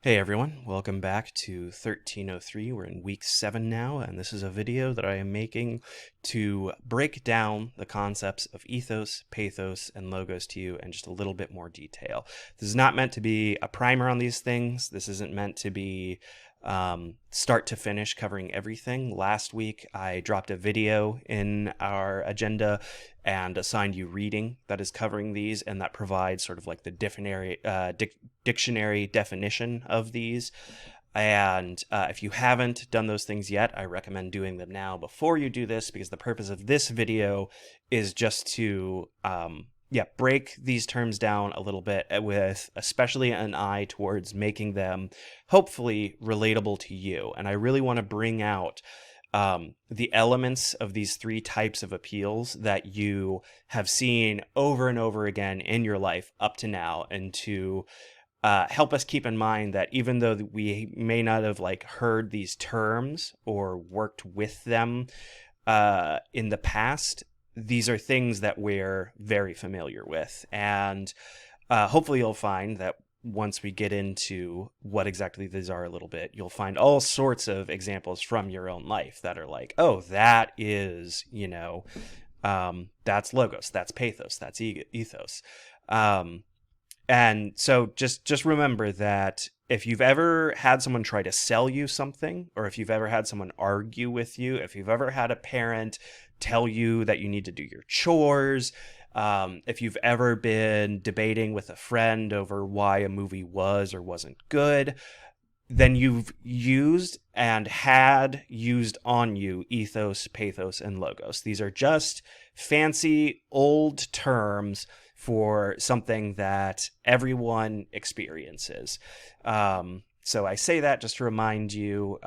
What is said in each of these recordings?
Hey everyone, welcome back to 1303. We're in week 7 now, and this is a video that I am making to break down the concepts of ethos, pathos, and logos to you in just a little bit more detail. This is not meant to be a primer on these things. This isn't meant to be start to finish covering everything. Last week I dropped a video in our agenda and assigned you reading that is covering these, and that provides sort of like the dictionary definition of these. And if you haven't done those things yet, I recommend doing them now before you do this, because the purpose of this video is just to break these terms down a little bit, with especially an eye towards making them hopefully relatable to you. And I really want to bring out the elements of these three types of appeals that you have seen over and over again in your life up to now, and to help us keep in mind that even though we may not have heard these terms or worked with them in the past, these are things that we're very familiar with. And hopefully you'll find that once we get into what exactly these are a little bit, you'll find all sorts of examples from your own life that are like, oh, that is, that's logos, that's pathos, that's ethos. And so just remember that if you've ever had someone try to sell you something, or if you've ever had someone argue with you, if you've ever had a parent tell you that you need to do your chores, if you've ever been debating with a friend over why a movie was or wasn't good, then you've used and had used on you ethos, pathos, and logos. These are just fancy old terms for something that everyone experiences. So I say that just to remind you,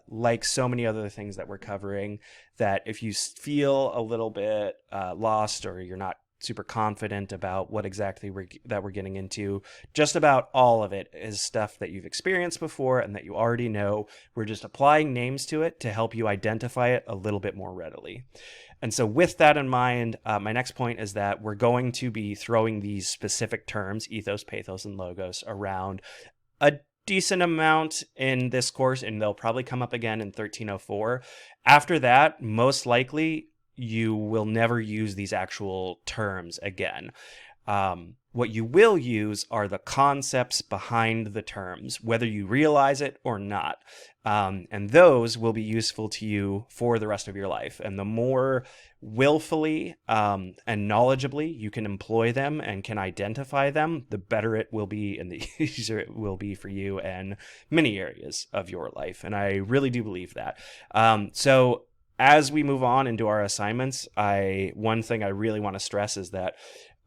like so many other things that we're covering, that if you feel a little bit lost, or you're not super confident about what exactly we're getting into, just about all of it is stuff that you've experienced before and that you already know. We're just applying names to it to help you identify it a little bit more readily. And so with that in mind, my next point is that we're going to be throwing these specific terms, ethos, pathos, and logos, around a decent amount in this course, and they'll probably come up again in 1304. After that, most likely, you will never use these actual terms again. What you will use are the concepts behind the terms, whether you realize it or not. And those will be useful to you for the rest of your life. And the more willfully and knowledgeably you can employ them and can identify them, the better it will be and the easier it will be for you in many areas of your life. And I really do believe that. So as we move on into our assignments, one thing I really want to stress is that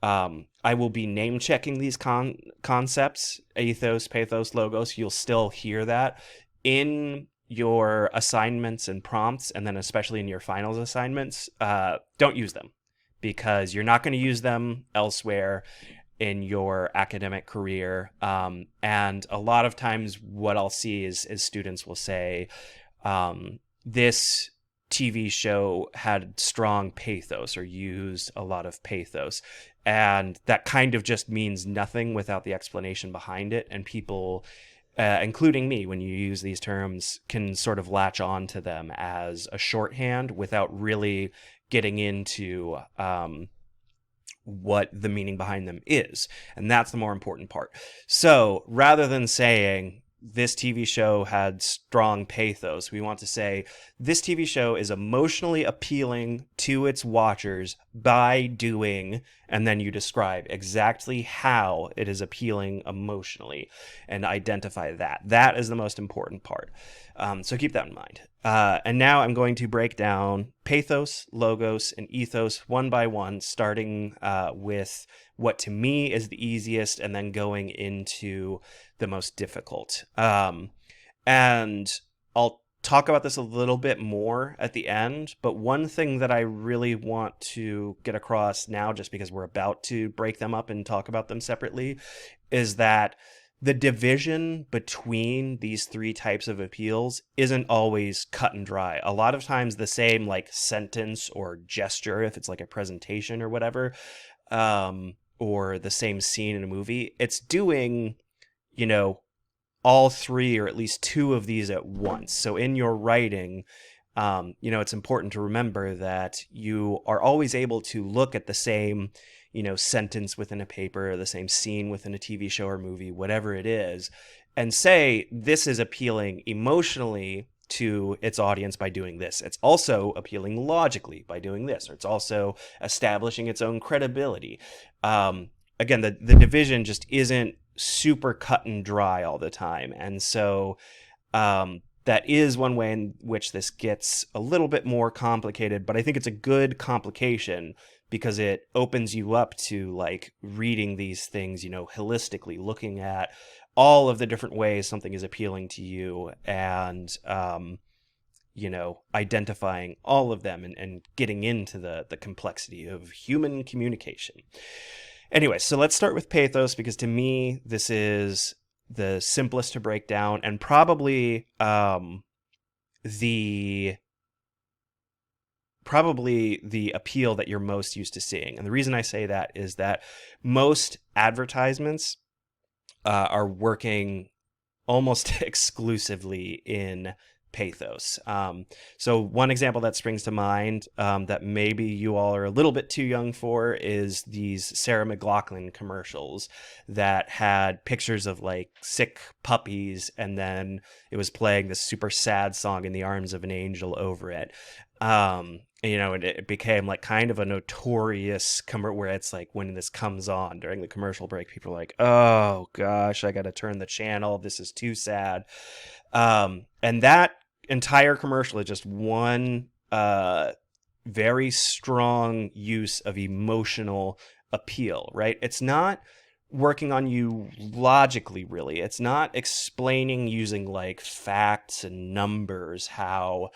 I will be name checking these concepts, ethos, pathos, logos. You'll still hear that in your assignments and prompts, and then especially in your finals assignments. Don't use them, because you're not going to use them elsewhere in your academic career. And a lot of times what I'll see is students will say, this TV show had strong pathos, or used a lot of pathos. And that kind of just means nothing without the explanation behind it. And people, including me, when you use these terms, can sort of latch on to them as a shorthand without really getting into what the meaning behind them is. And that's the more important part. So rather than saying this TV show had strong pathos, we want to say this TV show is emotionally appealing to its watchers by doing, and then you describe exactly how it is appealing emotionally and identify that. That is the most important part. So keep that in mind. And now I'm going to break down pathos, logos, and ethos one by one, starting with what to me is the easiest, and then going into the most difficult. And I'll talk about this a little bit more at the end, but one thing that I really want to get across now, just because we're about to break them up and talk about them separately, is that the division between these three types of appeals isn't always cut and dry. A lot of times the same sentence or gesture, if it's like a presentation or whatever, or the same scene in a movie, it's doing, all three or at least two of these at once. So in your writing, it's important to remember that you are always able to look at the same, sentence within a paper, or the same scene within a TV show or movie, whatever it is, and say, this is appealing emotionally to its audience by doing this. It's also appealing logically by doing this, or it's also establishing its own credibility. Again, the division just isn't super cut and dry all the time. And so that is one way in which this gets a little bit more complicated, but I think it's a good complication because it opens you up to like reading these things, holistically, looking at all of the different ways something is appealing to you, and identifying all of them, and getting into the complexity of human communication. Anyway, so let's start with Pathos, because to me, this is the simplest to break down, and probably the appeal that you're most used to seeing. And the reason I say that is that most advertisements are working almost exclusively in pathos. So one example that springs to mind that maybe you all are a little bit too young for is these Sarah McLachlan commercials that had pictures of like sick puppies, and then it was playing this super sad song, In the Arms of an Angel, over it. And it became like kind of a notorious where it's like when this comes on during the commercial break, people are like, oh gosh, I got to turn the channel. This is too sad. And that entire commercial is just one very strong use of emotional appeal, right? It's not working on you logically, really. It's not explaining using like facts and numbers how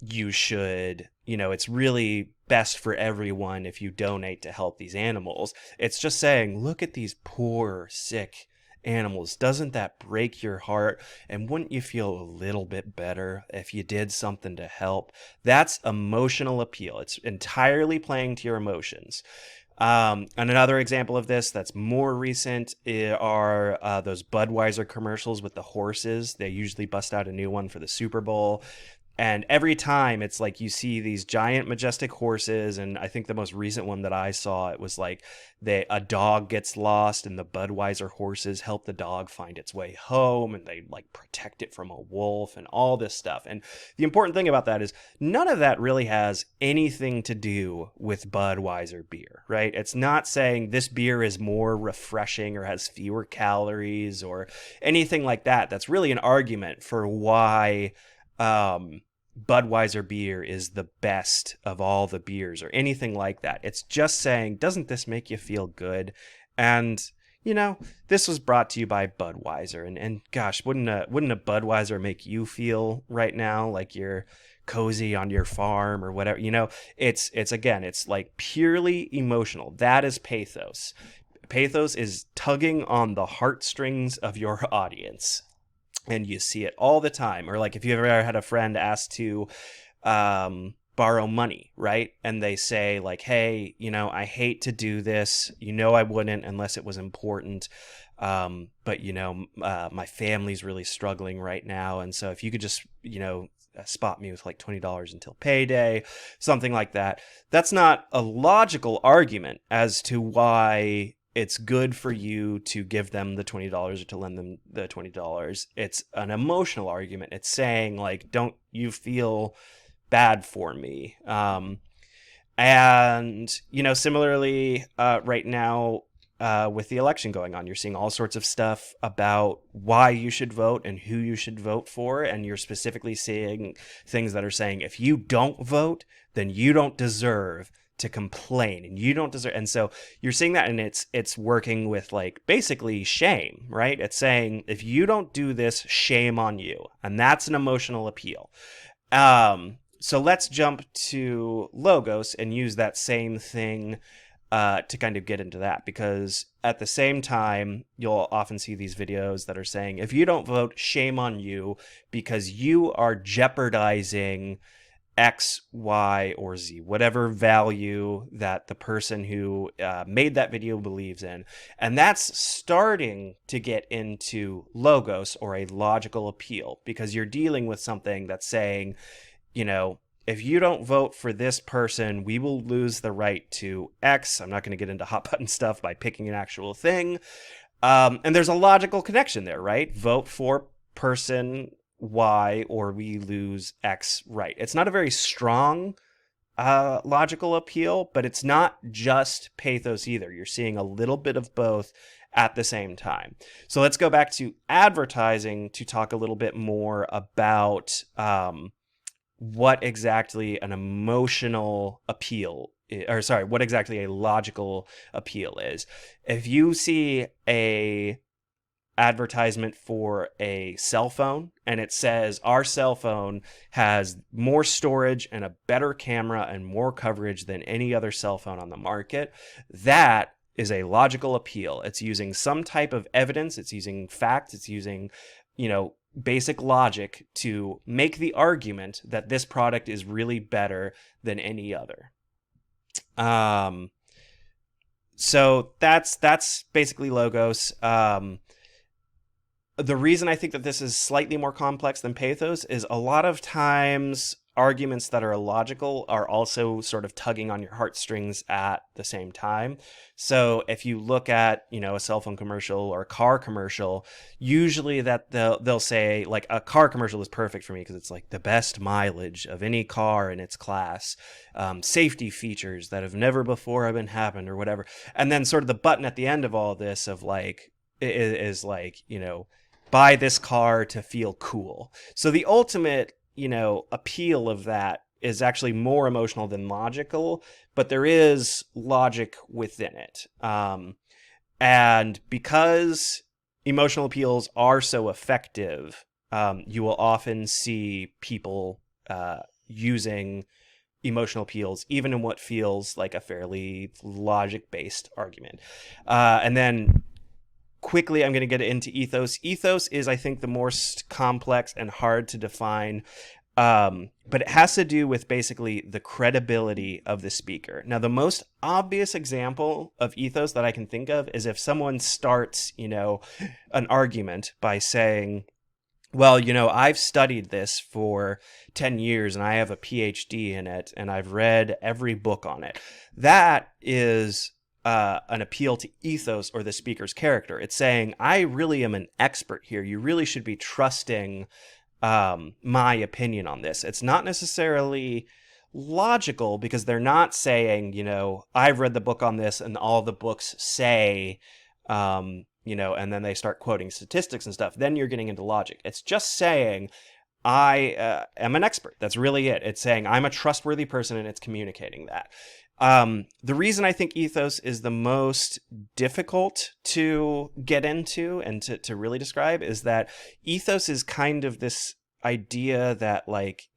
you should, it's really best for everyone if you donate to help these animals. It's just saying, look at these poor, sick animals. Doesn't that break your heart? And wouldn't you feel a little bit better if you did something to help? That's emotional appeal. It's entirely playing to your emotions. And another example of this that's more recent are those Budweiser commercials with the horses. They usually bust out a new one for the Super Bowl. And every time it's like you see these giant majestic horses, and I think the most recent one that I saw, it was like a dog gets lost and the Budweiser horses help the dog find its way home, and they like protect it from a wolf and all this stuff. And the important thing about that is none of that really has anything to do with Budweiser beer, right? It's not saying this beer is more refreshing or has fewer calories or anything like that. That's really an argument for why Budweiser beer is the best of all the beers or anything like that. It's just saying, doesn't this make you feel good? And this was brought to you by Budweiser, and gosh, wouldn't a Budweiser make you feel right now like you're cozy on your farm or whatever? It's like purely emotional. That is pathos. Pathos is tugging on the heartstrings of your audience. And you see it all the time. Or like if you've ever had a friend ask to borrow money, right? And they say like, hey, I hate to do this. I wouldn't unless it was important. But my family's really struggling right now. And so if you could just, spot me with like $20 until payday, something like that. That's not a logical argument as to why it's good for you to give them the $20 or to lend them the $20. It's an emotional argument. It's saying like, don't you feel bad for me? And similarly, right now, with the election going on, you're seeing all sorts of stuff about why you should vote and who you should vote for. And you're specifically seeing things that are saying, if you don't vote, then you don't deserve to complain, and you don't deserve. And so you're seeing that, and it's working with like basically shame, right? It's saying, if you don't do this, shame on you. And that's an emotional appeal. So let's jump to Logos and use that same thing to kind of get into that, because at the same time, you'll often see these videos that are saying, if you don't vote, shame on you, because you are jeopardizing X, Y, or Z, whatever value that the person who made that video believes in. And that's starting to get into logos, or a logical appeal, because you're dealing with something that's saying, you know, if you don't vote for this person, we will lose the right to X. I'm not going to get into hot button stuff by picking an actual thing. And there's a logical connection there, right? Vote for person Y or we lose X right. It's not a very strong logical appeal, but it's not just pathos either. You're seeing a little bit of both at the same time. So let's go back to advertising to talk a little bit more about what exactly an emotional appeal or sorry, what exactly a logical appeal is. If you see a advertisement for a cell phone and it says our cell phone has more storage and a better camera and more coverage than any other cell phone on the market, that is a logical appeal. It's using some type of evidence, it's using facts, it's using, basic logic to make the argument that this product is really better than any other. So that's basically logos. The reason I think that this is slightly more complex than pathos is a lot of times arguments that are illogical are also sort of tugging on your heartstrings at the same time. So if you look at, a cell phone commercial or a car commercial, usually that they'll say like a car commercial is perfect for me because it's like the best mileage of any car in its class, safety features that have never before been happened or whatever. And then sort of the button at the end of all this of like is like, buy this car to feel cool. So the ultimate appeal of that is actually more emotional than logical, but there is logic within it. And because emotional appeals are so effective, you will often see people using emotional appeals, even in what feels like a fairly logic-based argument. And then quickly, I'm going to get into ethos. Ethos is, I think, the most complex and hard to define, but it has to do with basically the credibility of the speaker. Now, the most obvious example of ethos that I can think of is if someone starts, an argument by saying, well, I've studied this for 10 years and I have a PhD in it and I've read every book on it. That is an appeal to ethos or the speaker's character. It's saying, I really am an expert here. You really should be trusting my opinion on this. It's not necessarily logical because they're not saying, I've read the book on this and all the books say, and then they start quoting statistics and stuff. Then you're getting into logic. It's just saying, I am an expert. That's really it. It's saying I'm a trustworthy person and it's communicating that. The reason I think ethos is the most difficult to get into and to really describe is that ethos is kind of this idea that like,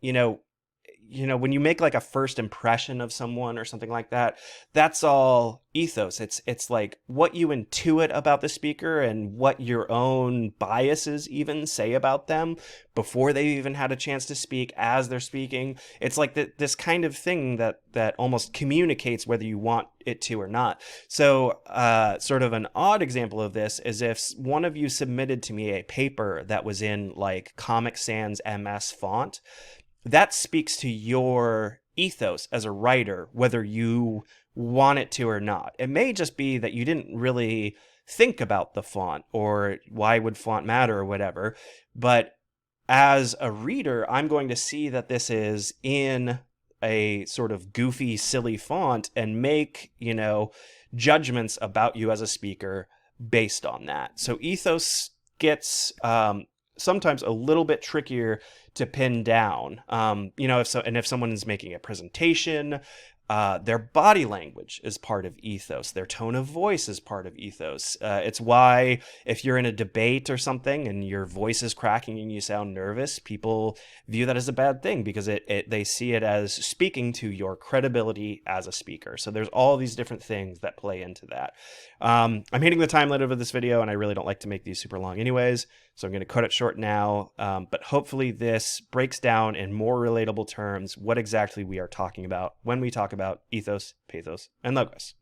when you make like a first impression of someone or something like that, that's all ethos. It's like what you intuit about the speaker and what your own biases even say about them before they even had a chance to speak, as they're speaking. It's like this kind of thing that almost communicates whether you want it to or not. So sort of an odd example of this is if one of you submitted to me a paper that was in like Comic Sans MS font, that speaks to your ethos as a writer, whether you want it to or not. It may just be that you didn't really think about the font or why would font matter or whatever. But as a reader, I'm going to see that this is in a sort of goofy, silly font and make, judgments about you as a speaker based on that. So ethos gets sometimes a little bit trickier to pin down. If someone is making a presentation, Their body language is part of ethos. Their tone of voice is part of ethos. It's why if you're in a debate or something and your voice is cracking and you sound nervous, people view that as a bad thing because they see it as speaking to your credibility as a speaker. So there's all these different things that play into that. I'm hitting the time limit of this video, and I really don't like to make these super long anyways, so I'm going to cut it short now. But hopefully this breaks down in more relatable terms what exactly we are talking about when we talk about ethos, pathos, and logos.